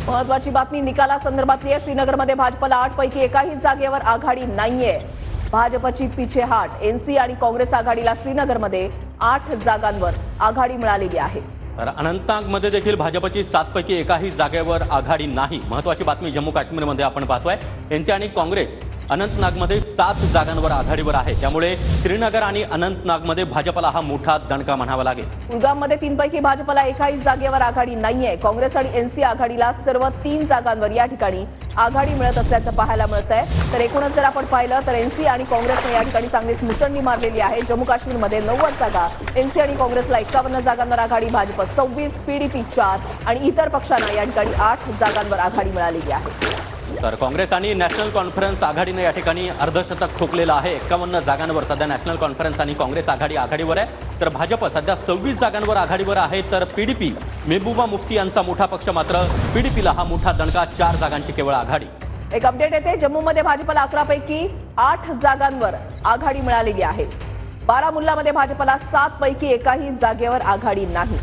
महत्वाची बातमी निकालासंदर्भातली आहे। श्रीनगरमध्ये भाजपला 8 पैकी एकाही जागेवर आघाडी नाहीये। भाजपची पिछेहाट एनसी आणि काँग्रेस आघाडीला श्रीनगरमध्ये 8 जागांवर आघाडी मिळालेली आहे। तर अनंतनागमध्ये देखील भाजपची 7 पैकी एकाही जागेवर आघाडी नाही। महत्वाची बातमी जम्मू काश्मीरमध्ये आपण पाहतोय। एनसी आणि काँग्रेस अनंतनागमध्ये 7 जागांवर आघाडीवर आहे। त्यामुळे श्रीनगर आणि अनंतनागमध्ये भाजपला हा मोठा दणका म्हणावा लागेल। कुलगाममध्ये 3 पैकी भाजपला एकाही जागेवर आघाडी नाहीये। काँग्रेस आणि एनसी आघाडीला सर्व 3 जागांवर या ठिकाणी आघाडी मिळत असल्याचं पाहायला मिळतंय। तर एकूणच जर आपण पाहिलं तर एनसी आणि काँग्रेसने या ठिकाणी चांगलीच मुसंडी मारलेली आहे। जम्मू काश्मीरमध्ये 90 जागा, एनसी आणि काँग्रेसला 51 जागांवर आघाडी, भाजप 26, पीडीपी 4 आणि इतर पक्षांना या ठिकाणी 8 जागांवर आघाडी मिळालेली आहे। तर काँग्रेस आणि नॅशनल कॉन्फरन्स आघाडीने या ठिकाणी अर्धशतक ठोकलेलं आहे। 51 जागांवर सध्या नॅशनल कॉन्फरन्स आणि काँग्रेस आघाडीवर आहे। तर भाजप सध्या 26 जागांवर आघाडीवर आहे। तर पीडीपी महबूबा मुफ्ती यांचा मोठा पक्ष मात्र पीडीपीला हा मोठा दणका, 4 जागांची केवळ आघाडी। एक अपडेट येते। जम्मूमध्ये भाजपला 11 पैकी 8 जागांवर आघाडी मिळालेली आहे। बारामुल्लामध्ये भाजपला 7 पैकी एकाही जागेवर आघाडी नाही।